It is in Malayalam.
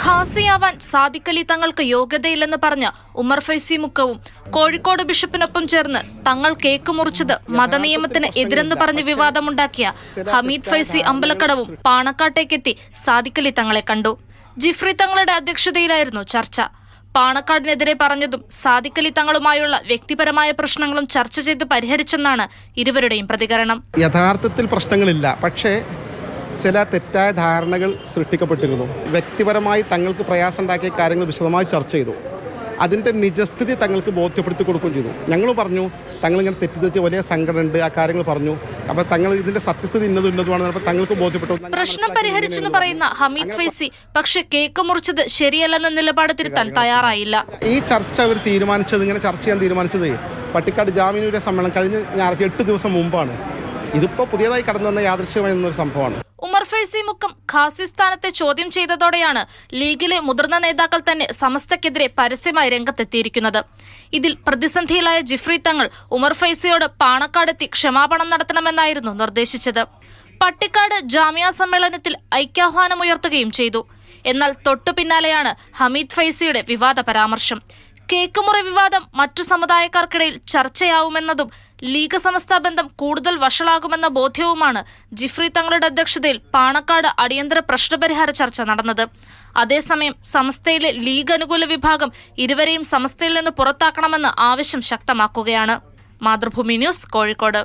ഖാസിയാവാൻ സാദിഖലി തങ്ങൾക്ക് യോഗ്യതയില്ലെന്ന് പറഞ്ഞ ഉമർ ഫൈസി മുക്കവും കോഴിക്കോട് ബിഷപ്പിനൊപ്പം ചേർന്ന് തങ്ങൾ കേക്ക് മുറിച്ചത് മതനിയമത്തിന് എതിരെന്ന് പറഞ്ഞ് വിവാദമുണ്ടാക്കിയ ഹമീദ് ഫൈസി അമ്പലക്കടവും പാണക്കാട്ടേക്കെത്തി സാദിഖലി തങ്ങളെ കണ്ടു. ജിഫ്രി തങ്ങളുടെ അധ്യക്ഷതയിലായിരുന്നു ചർച്ച. പാണക്കാടിനെതിരെ പറഞ്ഞതും സാദിഖലി തങ്ങളുമായുള്ള വ്യക്തിപരമായ പ്രശ്നങ്ങളും ചർച്ച ചെയ്ത് പരിഹരിച്ചെന്നാണ് ഇരുവരുടെയും പ്രതികരണം. യഥാർത്ഥത്തിൽ പ്രശ്നങ്ങളില്ല, പക്ഷേ ചില തെറ്റായ ധാരണകൾ സൃഷ്ടിക്കപ്പെട്ടിരുന്നു. വ്യക്തിപരമായി തങ്ങൾക്ക് പ്രയാസമുണ്ടാക്കിയ കാര്യങ്ങൾ വിശദമായി ചർച്ച ചെയ്തു. അതിൻ്റെ നിജസ്ഥിതി തങ്ങൾക്ക് ബോധ്യപ്പെടുത്തി കൊടുക്കുകയും ചെയ്തു. ഞങ്ങൾ പറഞ്ഞു തങ്ങളിങ്ങനെ തെറ്റിദ്ധരിച്ച് വലിയ സങ്കടമുണ്ട്, ആ കാര്യങ്ങൾ പറഞ്ഞു. അപ്പോൾ തങ്ങൾ ഇതിൻ്റെ സത്യസ്ഥിതി ഇന്നതുമാണ്, അപ്പോൾ തങ്ങൾക്ക് ബോധ്യപ്പെട്ടു. പ്രശ്നം പരിഹരിച്ചെന്ന് പറയുന്ന ഹമീദ് ഫൈസി പക്ഷേ കേക്ക് മുറിച്ചത് ശരിയല്ലെന്ന നിലപാട് തിരുത്താൻ തയ്യാറായില്ല. ഈ ചർച്ച അവർ തീരുമാനിച്ചത്, ഇങ്ങനെ ചർച്ച ചെയ്യാൻ തീരുമാനിച്ചത് പട്ടിക്കാട് ജാമ്യനൂര സമ്മേളനം കഴിഞ്ഞ ഞായറാഴ്ച 8 ദിവസം മുമ്പാണ്. ഇതിപ്പോൾ പുതിയതായി കടന്നു വന്ന യാദൃശ്യമായിരുന്നൊരു സംഭവമാണ്. ഉമർ ഫൈസി മുക്കം ഖാസി സ്ഥാനത്തെ ചോദ്യം ചെയ്തതോടെയാണ് ലീഗിലെ മുതിർന്ന നേതാക്കൾ തന്നെ സമസ്തക്കെതിരെ പരസ്യമായി രംഗത്തെത്തിയിരിക്കുന്നത്. ഇതിൽ പ്രതിസന്ധിയിലായ ജിഫ്രി തങ്ങൾ ഉമർ ഫൈസിയോട് പാണക്കാടെത്തി ക്ഷമാപണം നടത്തണമെന്നായിരുന്നു നിർദ്ദേശിച്ചത്. പട്ടിക്കാട് ജാമിയ സമ്മേളനത്തിൽ ഐക്യാഹ്വാനമുയർത്തുകയും ചെയ്തു. എന്നാൽ തൊട്ടു പിന്നാലെയാണ് ഹമീദ് ഫൈസിയുടെ വിവാദ പരാമർശം. കേക്ക് മുറി വിവാദം മറ്റു സമുദായക്കാർക്കിടയിൽ ചർച്ചയാവുമെന്നതും ലീഗ് സമസ്ത ബന്ധം കൂടുതൽ വഷളാകുമെന്ന ബോധ്യവുമാണ് ജിഫ്രി തങ്ങളുടെ അധ്യക്ഷതയിൽ പാണക്കാട് അടിയന്തര പ്രശ്നപരിഹാര ചർച്ച നടന്നത്. അതേസമയം സമസ്തയിലെ ലീഗ് അനുകൂല വിഭാഗം ഇരുവരെയും സമസ്തയിൽ നിന്ന് പുറത്താക്കണമെന്ന് ആവശ്യം ശക്തമാക്കുകയാണ്. മാതൃഭൂമി ന്യൂസ്, കോഴിക്കോട്.